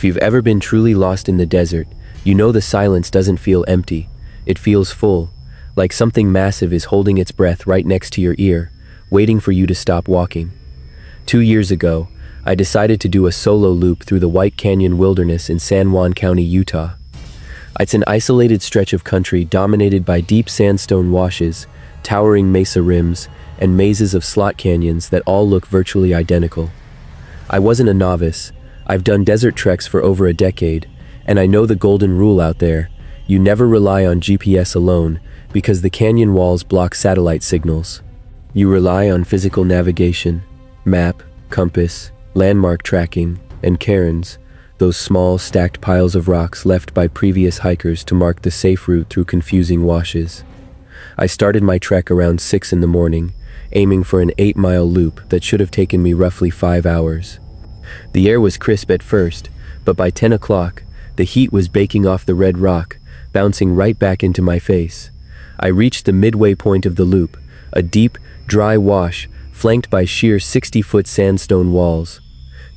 If you've ever been truly lost in the desert, you know the silence doesn't feel empty. It feels full, like something massive is holding its breath right next to your ear, waiting for you to stop walking. 2 years ago, I decided to do a solo loop through the White Canyon Wilderness in San Juan County, Utah. It's an isolated stretch of country dominated by deep sandstone washes, towering mesa rims, and mazes of slot canyons that all look virtually identical. I wasn't a novice. I've done desert treks for over a decade, and I know the golden rule out there: you never rely on GPS alone, because the canyon walls block satellite signals. You rely on physical navigation, map, compass, landmark tracking, and cairns, those small stacked piles of rocks left by previous hikers to mark the safe route through confusing washes. I started my trek around 6 in the morning, aiming for an 8-mile loop that should have taken me roughly 5 hours. The air was crisp at first, but by 10 o'clock, the heat was baking off the red rock, bouncing right back into my face. I reached the midway point of the loop, a deep, dry wash flanked by sheer 60-foot sandstone walls.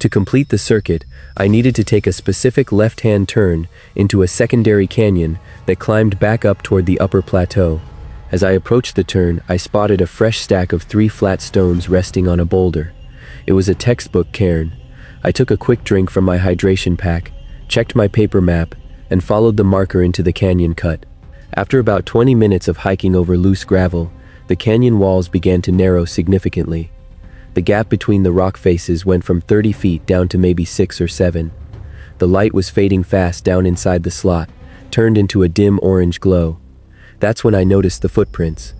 To complete the circuit, I needed to take a specific left-hand turn into a secondary canyon that climbed back up toward the upper plateau. As I approached the turn, I spotted a fresh stack of 3 flat stones resting on a boulder. It was a textbook cairn. I took a quick drink from my hydration pack, checked my paper map, and followed the marker into the canyon cut. After about 20 minutes of hiking over loose gravel, the canyon walls began to narrow significantly. The gap between the rock faces went from 30 feet down to maybe 6 or 7. The light was fading fast down inside the slot, turned into a dim orange glow. That's when I noticed the footprints.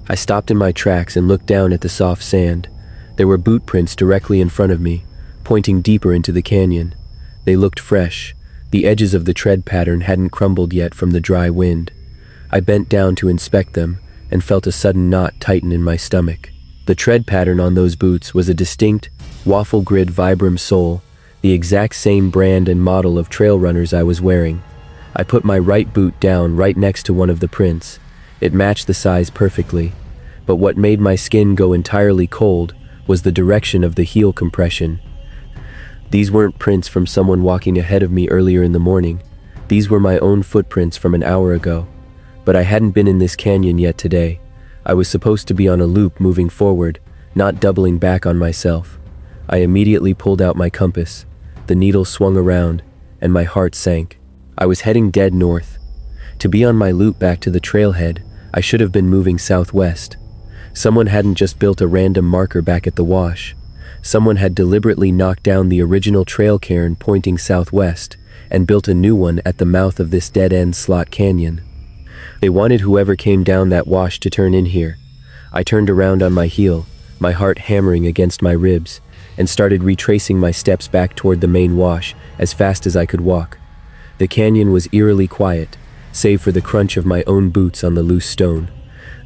I stopped in my tracks and looked down at the soft sand. There were boot prints directly in front of me, pointing deeper into the canyon. They looked fresh. The edges of the tread pattern hadn't crumbled yet from the dry wind. I bent down to inspect them and felt a sudden knot tighten in my stomach. The tread pattern on those boots was a distinct, waffle grid Vibram sole, the exact same brand and model of trail runners I was wearing. I put my right boot down right next to one of the prints. It matched the size perfectly, but what made my skin go entirely cold was the direction of the heel compression. These weren't prints from someone walking ahead of me earlier in the morning. These were my own footprints from an hour ago. But I hadn't been in this canyon yet today. I was supposed to be on a loop moving forward, not doubling back on myself. I immediately pulled out my compass. The needle swung around, and my heart sank. I was heading dead north. To be on my loop back to the trailhead, I should have been moving southwest. Someone hadn't just built a random marker back at the wash. Someone had deliberately knocked down the original trail cairn pointing southwest and built a new one at the mouth of this dead-end slot canyon. They wanted whoever came down that wash to turn in here. I turned around on my heel, my heart hammering against my ribs, and started retracing my steps back toward the main wash as fast as I could walk. The canyon was eerily quiet, save for the crunch of my own boots on the loose stone.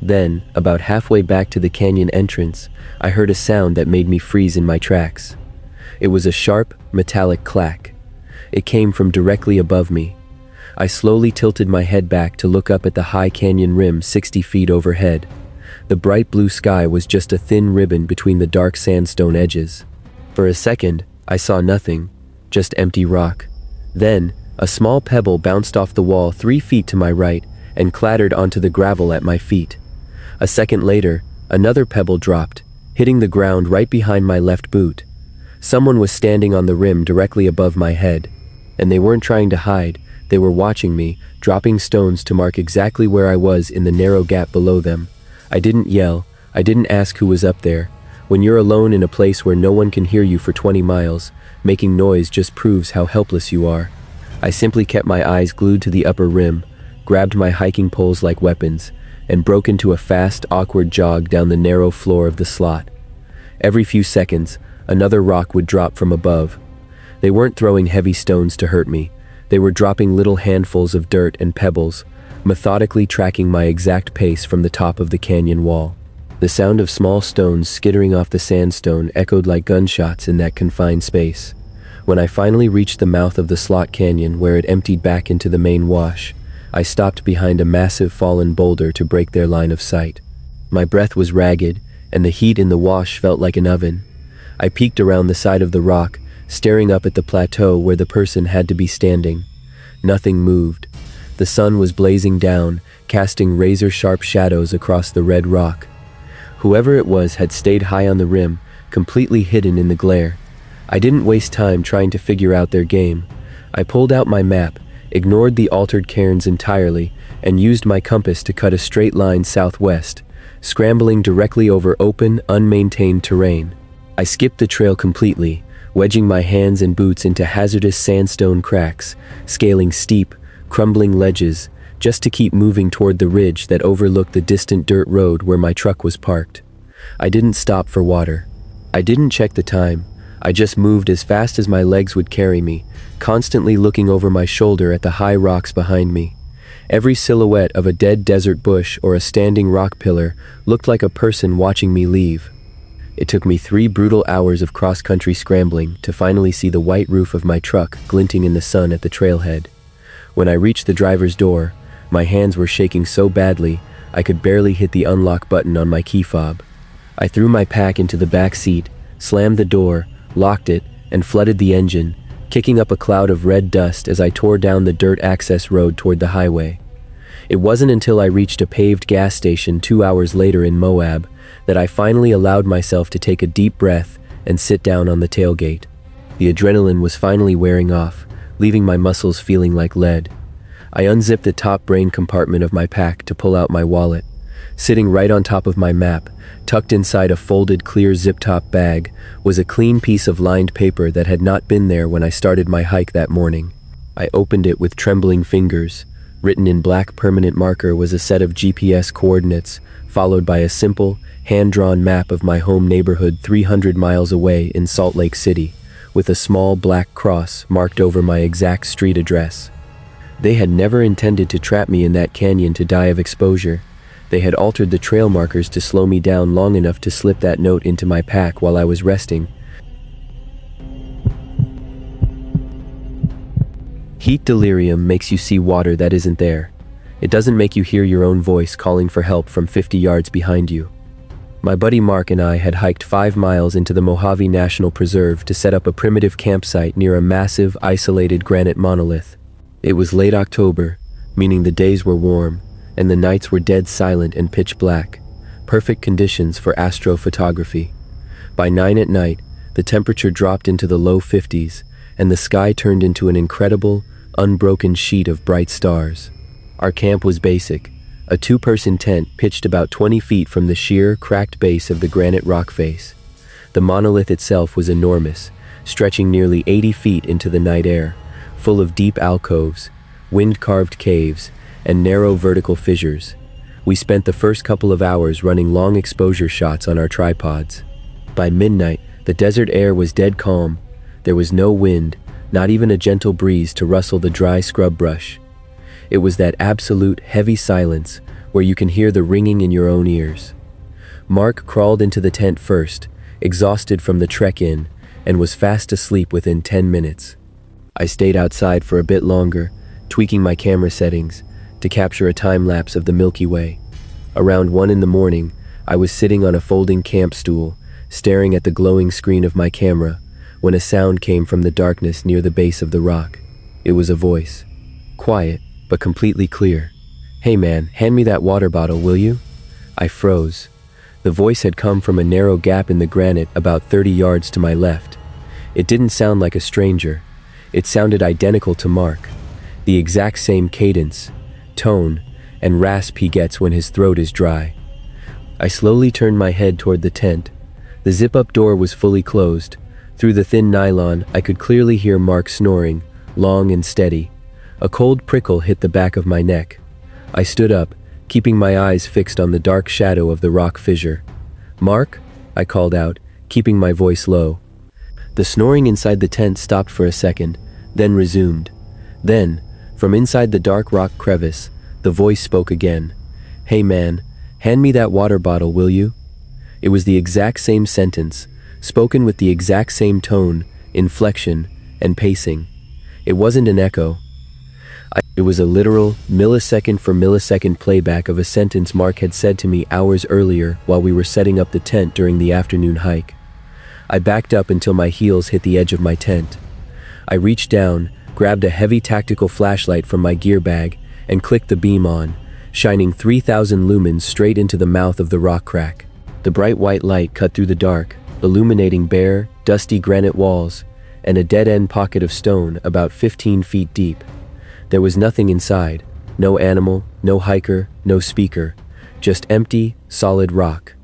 Then, about halfway back to the canyon entrance, I heard a sound that made me freeze in my tracks. It was a sharp, metallic clack. It came from directly above me. I slowly tilted my head back to look up at the high canyon rim 60 feet overhead. The bright blue sky was just a thin ribbon between the dark sandstone edges. For a second, I saw nothing, just empty rock. Then, a small pebble bounced off the wall 3 feet to my right and clattered onto the gravel at my feet. A second later, another pebble dropped, hitting the ground right behind my left boot. Someone was standing on the rim directly above my head, and they weren't trying to hide. They were watching me, dropping stones to mark exactly where I was in the narrow gap below them. I didn't yell. I didn't ask who was up there. When you're alone in a place where no one can hear you for 20 miles, making noise just proves how helpless you are. I simply kept my eyes glued to the upper rim, grabbed my hiking poles like weapons, and broke into a fast, awkward jog down the narrow floor of the slot. Every few seconds, another rock would drop from above. They weren't throwing heavy stones to hurt me. They were dropping little handfuls of dirt and pebbles, methodically tracking my exact pace from the top of the canyon wall. The sound of small stones skittering off the sandstone echoed like gunshots in that confined space. When I finally reached the mouth of the slot canyon where it emptied back into the main wash, I stopped behind a massive fallen boulder to break their line of sight. My breath was ragged, and the heat in the wash felt like an oven. I peeked around the side of the rock, staring up at the plateau where the person had to be standing. Nothing moved. The sun was blazing down, casting razor-sharp shadows across the red rock. Whoever it was had stayed high on the rim, completely hidden in the glare. I didn't waste time trying to figure out their game. I pulled out my map, ignored the altered cairns entirely, and used my compass to cut a straight line southwest, scrambling directly over open, unmaintained terrain. I skipped the trail completely, wedging my hands and boots into hazardous sandstone cracks, scaling steep, crumbling ledges, just to keep moving toward the ridge that overlooked the distant dirt road where my truck was parked. I didn't stop for water. I didn't check the time. I just moved as fast as my legs would carry me, constantly looking over my shoulder at the high rocks behind me. Every silhouette of a dead desert bush or a standing rock pillar looked like a person watching me leave. It took me 3 brutal hours of cross-country scrambling to finally see the white roof of my truck glinting in the sun at the trailhead. When I reached the driver's door, my hands were shaking so badly I could barely hit the unlock button on my key fob. I threw my pack into the back seat, slammed the door, locked it, and flooded the engine, kicking up a cloud of red dust as I tore down the dirt access road toward the highway. It wasn't until I reached a paved gas station 2 hours later in Moab that I finally allowed myself to take a deep breath and sit down on the tailgate. The adrenaline was finally wearing off, leaving my muscles feeling like lead. I unzipped the top brain compartment of my pack to pull out my wallet. Sitting right on top of my map, tucked inside a folded clear zip-top bag, was a clean piece of lined paper that had not been there when I started my hike that morning. I opened it with trembling fingers. Written in black permanent marker was a set of GPS coordinates, followed by a simple, hand-drawn map of my home neighborhood 300 miles away in Salt Lake City, with a small black cross marked over my exact street address. They had never intended to trap me in that canyon to die of exposure. They had altered the trail markers to slow me down long enough to slip that note into my pack while I was resting. Heat delirium makes you see water that isn't there. It doesn't make you hear your own voice calling for help from 50 yards behind you. My buddy Mark and I had hiked 5 miles into the Mojave National Preserve to set up a primitive campsite near a massive, isolated granite monolith. It was late October, meaning the days were warm, and the nights were dead silent and pitch black, perfect conditions for astrophotography. By 9 at night, the temperature dropped into the low 50s, and the sky turned into an incredible, unbroken sheet of bright stars. Our camp was basic, a 2-person tent pitched about 20 feet from the sheer, cracked base of the granite rock face. The monolith itself was enormous, stretching nearly 80 feet into the night air, full of deep alcoves, wind-carved caves, and narrow vertical fissures. We spent the first couple of hours running long exposure shots on our tripods. By midnight, the desert air was dead calm. There was no wind, not even a gentle breeze to rustle the dry scrub brush. It was that absolute, heavy silence where you can hear the ringing in your own ears. Mark crawled into the tent first, exhausted from the trek in, and was fast asleep within 10 minutes. I stayed outside for a bit longer, tweaking my camera settings to capture a time-lapse of the Milky Way. Around 1 in the morning, I was sitting on a folding camp stool, staring at the glowing screen of my camera, when a sound came from the darkness near the base of the rock. It was a voice. Quiet, but completely clear. "Hey man, hand me that water bottle, will you?" I froze. The voice had come from a narrow gap in the granite about 30 yards to my left. It didn't sound like a stranger. It sounded identical to Mark. The exact same cadence, tone, and rasp he gets when his throat is dry. I slowly turned my head toward the tent. The zip-up door was fully closed. Through the thin nylon, I could clearly hear Mark snoring, long and steady. A cold prickle hit the back of my neck. I stood up, keeping my eyes fixed on the dark shadow of the rock fissure. "Mark?" I called out, keeping my voice low. The snoring inside the tent stopped for a second, then resumed. Then, from inside the dark rock crevice, the voice spoke again. "Hey man, hand me that water bottle, will you?" It was the exact same sentence, spoken with the exact same tone, inflection, and pacing. It wasn't an echo. It was a literal, millisecond for millisecond playback of a sentence Mark had said to me hours earlier while we were setting up the tent during the afternoon hike. I backed up until my heels hit the edge of my tent. I reached down, grabbed a heavy tactical flashlight from my gear bag, and clicked the beam on, shining 3,000 lumens straight into the mouth of the rock crack. The bright white light cut through the dark, illuminating bare, dusty granite walls and a dead-end pocket of stone about 15 feet deep. There was nothing inside, no animal, no hiker, no speaker, just empty, solid rock.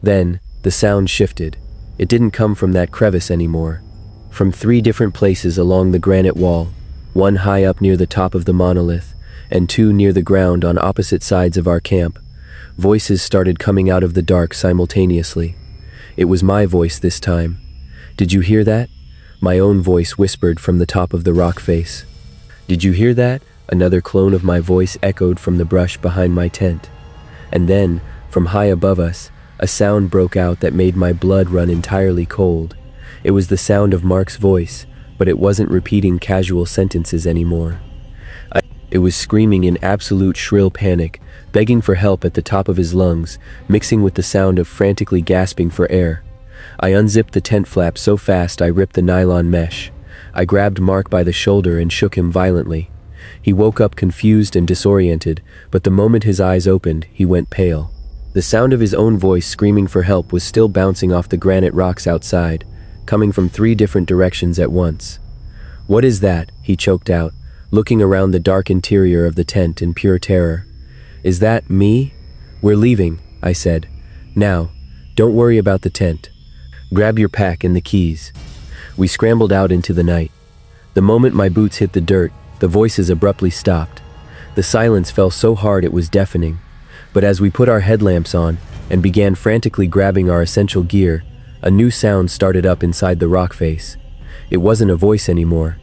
Then, the sound shifted. It didn't come from that crevice anymore. From 3 different places along the granite wall, one high up near the top of the monolith, and 2 near the ground on opposite sides of our camp, voices started coming out of the dark simultaneously. It was my voice this time. "Did you hear that?" My own voice whispered from the top of the rock face. "Did you hear that?" Another clone of my voice echoed from the brush behind my tent. And then, from high above us, a sound broke out that made my blood run entirely cold. It was the sound of Mark's voice, but it wasn't repeating casual sentences anymore. It was screaming in absolute shrill panic, begging for help at the top of his lungs, mixing with the sound of frantically gasping for air. I unzipped the tent flap so fast I ripped the nylon mesh. I grabbed Mark by the shoulder and shook him violently. He woke up confused and disoriented, but the moment his eyes opened, he went pale. The sound of his own voice screaming for help was still bouncing off the granite rocks outside, coming from 3 different directions at once. "What is that?" he choked out, looking around the dark interior of the tent in pure terror. "Is that me?" "We're leaving," I said. "Now. Don't worry about the tent. Grab your pack and the keys." We scrambled out into the night. The moment my boots hit the dirt, the voices abruptly stopped. The silence fell so hard it was deafening. But as we put our headlamps on and began frantically grabbing our essential gear, a new sound started up inside the rock face. It wasn't a voice anymore.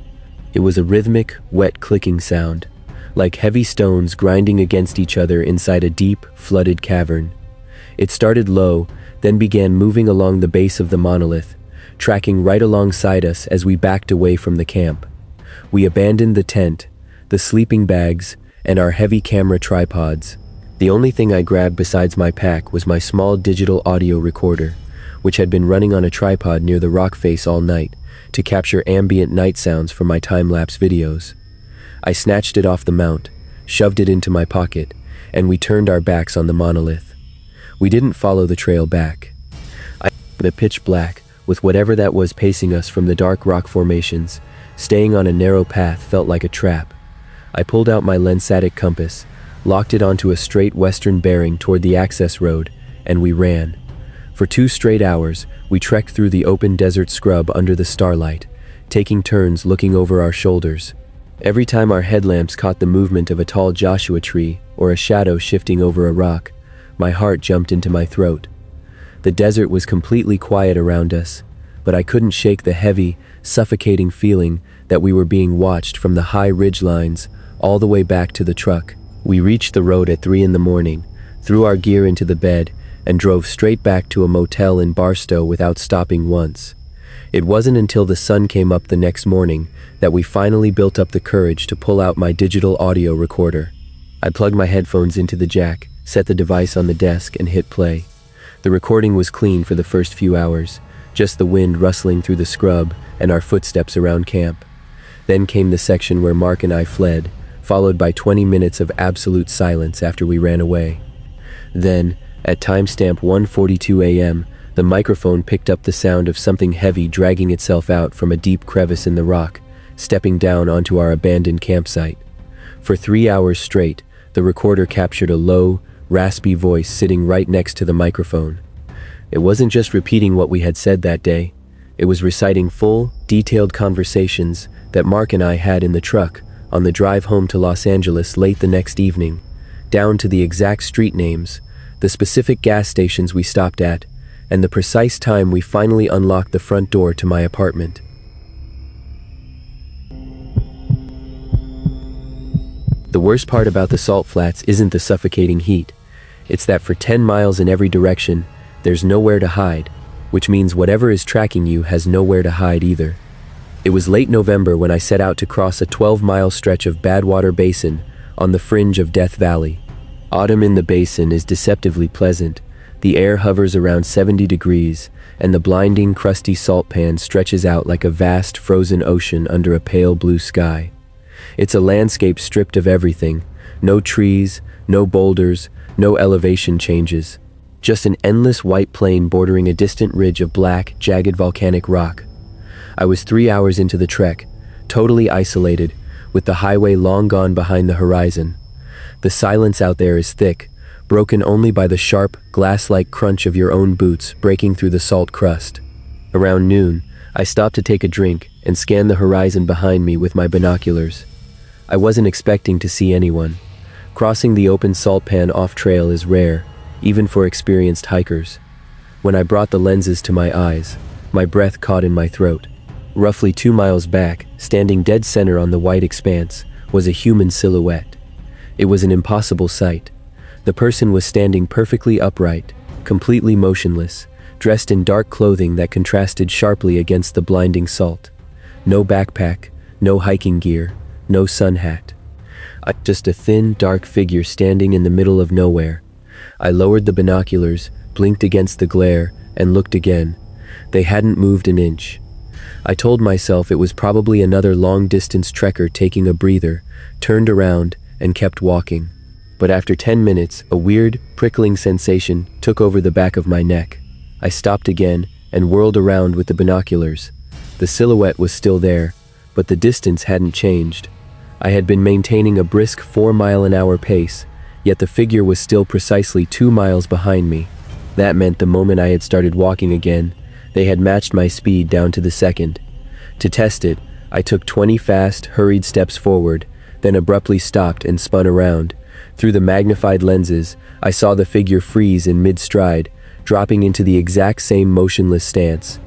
It was a rhythmic, wet clicking sound, like heavy stones grinding against each other inside a deep, flooded cavern. It started low, then began moving along the base of the monolith, tracking right alongside us as we backed away from the camp. We abandoned the tent, the sleeping bags, and our heavy camera tripods. The only thing I grabbed besides my pack was my small digital audio recorder, which had been running on a tripod near the rock face all night to capture ambient night sounds for my time-lapse videos. I snatched it off the mount, shoved it into my pocket, and we turned our backs on the monolith. We didn't follow the trail back. The pitch black, with whatever that was pacing us from the dark rock formations, staying on a narrow path felt like a trap. I pulled out my Lensatic compass, locked it onto a straight western bearing toward the access road, and we ran. For 2 straight hours, we trekked through the open desert scrub under the starlight, taking turns looking over our shoulders. Every time our headlamps caught the movement of a tall Joshua tree or a shadow shifting over a rock, my heart jumped into my throat. The desert was completely quiet around us, but I couldn't shake the heavy, suffocating feeling that we were being watched from the high ridge lines all the way back to the truck. We reached the road at 3 in the morning, threw our gear into the bed, and drove straight back to a motel in Barstow without stopping once. It wasn't until the sun came up the next morning that we finally built up the courage to pull out my digital audio recorder. I plugged my headphones into the jack, set the device on the desk, and hit play. The recording was clean for the first few hours, just the wind rustling through the scrub and our footsteps around camp. Then came the section where Mark and I fled, followed by 20 minutes of absolute silence after we ran away. Then, at timestamp 1:42 a.m., the microphone picked up the sound of something heavy dragging itself out from a deep crevice in the rock, stepping down onto our abandoned campsite. For 3 hours straight, the recorder captured a low, raspy voice sitting right next to the microphone. It wasn't just repeating what we had said that day. It was reciting full, detailed conversations that Mark and I had in the truck on the drive home to Los Angeles late the next evening, down to the exact street names, the specific gas stations we stopped at, and the precise time we finally unlocked the front door to my apartment. The worst part about the salt flats isn't the suffocating heat. It's that for 10 miles in every direction, there's nowhere to hide, which means whatever is tracking you has nowhere to hide either. It was late November when I set out to cross a 12-mile stretch of Badwater Basin on the fringe of Death Valley. Autumn in the basin is deceptively pleasant. The air hovers around 70 degrees, and the blinding, crusty salt pan stretches out like a vast, frozen ocean under a pale blue sky. It's a landscape stripped of everything. No trees, no boulders, no elevation changes. Just an endless white plain bordering a distant ridge of black, jagged volcanic rock. I was 3 hours into the trek, totally isolated, with the highway long gone behind the horizon. The silence out there is thick, broken only by the sharp, glass-like crunch of your own boots breaking through the salt crust. Around noon, I stopped to take a drink and scan the horizon behind me with my binoculars. I wasn't expecting to see anyone. Crossing the open salt pan off-trail is rare, even for experienced hikers. When I brought the lenses to my eyes, my breath caught in my throat. Roughly 2 miles back, standing dead center on the white expanse, was a human silhouette. It was an impossible sight. The person was standing perfectly upright, completely motionless, dressed in dark clothing that contrasted sharply against the blinding salt. No backpack, no hiking gear, no sun hat. Just a thin, dark figure standing in the middle of nowhere. I lowered the binoculars, blinked against the glare, and looked again. They hadn't moved an inch. I told myself it was probably another long-distance trekker taking a breather, turned around, and kept walking. But after 10 minutes, a weird, prickling sensation took over the back of my neck. I stopped again and whirled around with the binoculars. The silhouette was still there, but the distance hadn't changed. I had been maintaining a brisk 4-mile-an-hour pace, yet the figure was still precisely 2 miles behind me. That meant the moment I had started walking again, they had matched my speed down to the second. To test it, I took 20 fast, hurried steps forward, then abruptly stopped and spun around. Through the magnified lenses, I saw the figure freeze in mid-stride, dropping into the exact same motionless stance.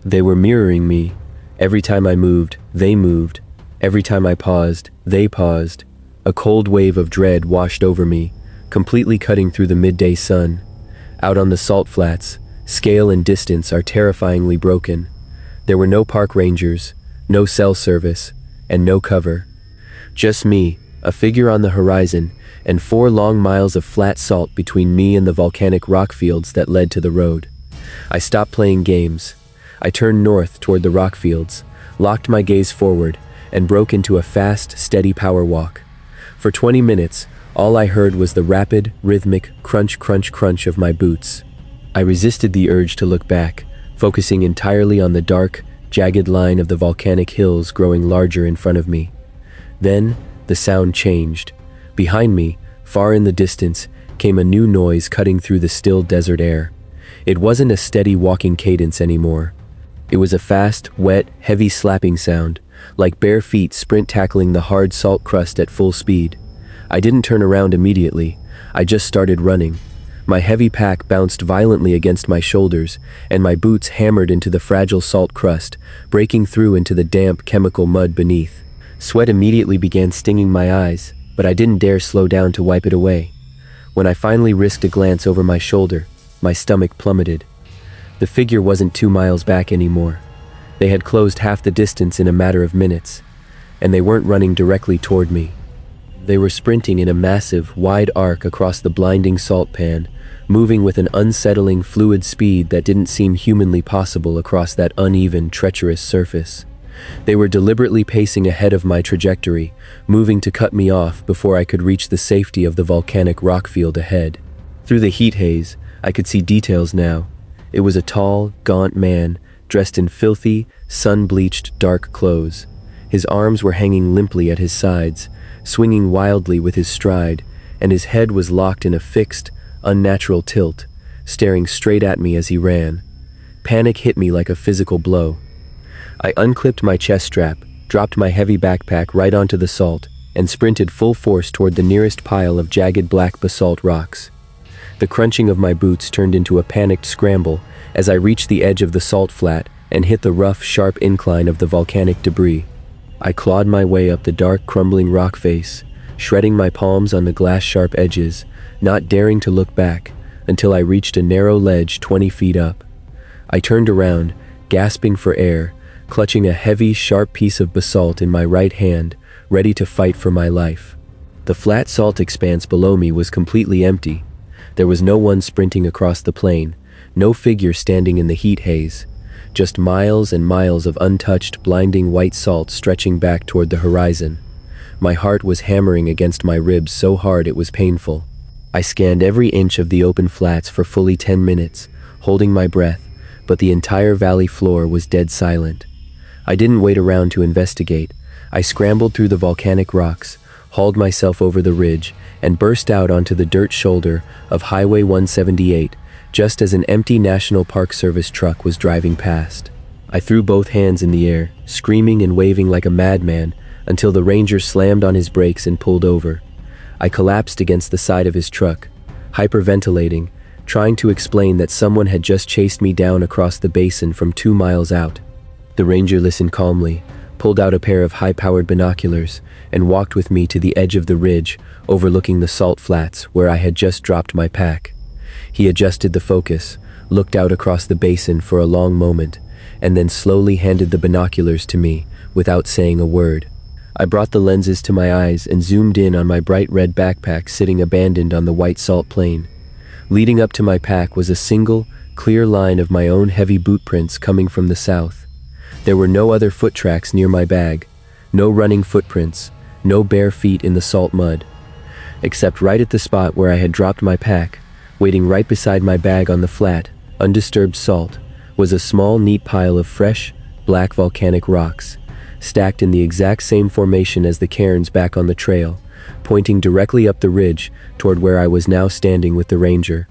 They were mirroring me. Every time I moved, they moved. Every time I paused, they paused. A cold wave of dread washed over me, completely cutting through the midday sun. Out on the salt flats, scale and distance are terrifyingly broken. There were no park rangers, no cell service, and no cover. Just me, a figure on the horizon, and 4 long miles of flat salt between me and the volcanic rock fields that led to the road. I stopped playing games. I turned north toward the rock fields, locked my gaze forward, and broke into a fast, steady power walk. For 20 minutes, all I heard was the rapid, rhythmic crunch, crunch, crunch of my boots. I resisted the urge to look back, focusing entirely on the dark, jagged line of the volcanic hills growing larger in front of me. Then, the sound changed. Behind me, far in the distance, came a new noise cutting through the still desert air. It wasn't a steady walking cadence anymore. It was a fast, wet, heavy slapping sound, like bare feet sprint tackling the hard salt crust at full speed. I didn't turn around immediately. I just started running. My heavy pack bounced violently against my shoulders, and my boots hammered into the fragile salt crust, breaking through into the damp, chemical mud beneath. Sweat immediately began stinging my eyes, but I didn't dare slow down to wipe it away. When I finally risked a glance over my shoulder, my stomach plummeted. The figure wasn't 2 miles back anymore. They had closed half the distance in a matter of minutes, and they weren't running directly toward me. They were sprinting in a massive, wide arc across the blinding salt pan, moving with an unsettling, fluid speed that didn't seem humanly possible across that uneven, treacherous surface. They were deliberately pacing ahead of my trajectory, moving to cut me off before I could reach the safety of the volcanic rock field ahead. Through the heat haze, I could see details now. It was a tall, gaunt man, dressed in filthy, sun-bleached, dark clothes. His arms were hanging limply at his sides, swinging wildly with his stride, and his head was locked in a fixed, unnatural tilt, staring straight at me as he ran. Panic hit me like a physical blow. I unclipped my chest strap, dropped my heavy backpack right onto the salt, and sprinted full force toward the nearest pile of jagged black basalt rocks. The crunching of my boots turned into a panicked scramble as I reached the edge of the salt flat and hit the rough, sharp incline of the volcanic debris. I clawed my way up the dark, crumbling rock face, shredding my palms on the glass-sharp edges, not daring to look back until I reached a narrow ledge 20 feet up. I turned around, gasping for air, clutching a heavy, sharp piece of basalt in my right hand, ready to fight for my life. The flat salt expanse below me was completely empty. There was no one sprinting across the plain, no figure standing in the heat haze, just miles and miles of untouched, blinding white salt stretching back toward the horizon. My heart was hammering against my ribs so hard it was painful. I scanned every inch of the open flats for fully 10 minutes, holding my breath, but the entire valley floor was dead silent. I didn't wait around to investigate. I scrambled through the volcanic rocks, hauled myself over the ridge, and burst out onto the dirt shoulder of Highway 178, just as an empty National Park Service truck was driving past. I threw both hands in the air, screaming and waving like a madman, until the ranger slammed on his brakes and pulled over. I collapsed against the side of his truck, hyperventilating, trying to explain that someone had just chased me down across the basin from 2 miles out. The ranger listened calmly, pulled out a pair of high-powered binoculars, and walked with me to the edge of the ridge, overlooking the salt flats where I had just dropped my pack. He adjusted the focus, looked out across the basin for a long moment, and then slowly handed the binoculars to me without saying a word. I brought the lenses to my eyes and zoomed in on my bright red backpack sitting abandoned on the white salt plain. Leading up to my pack was a single, clear line of my own heavy boot prints coming from the south. There were no other foot tracks near my bag, no running footprints, no bare feet in the salt mud. Except right at the spot where I had dropped my pack, waiting right beside my bag on the flat, undisturbed salt, was a small, neat pile of fresh, black volcanic rocks, stacked in the exact same formation as the cairns back on the trail, pointing directly up the ridge toward where I was now standing with the ranger.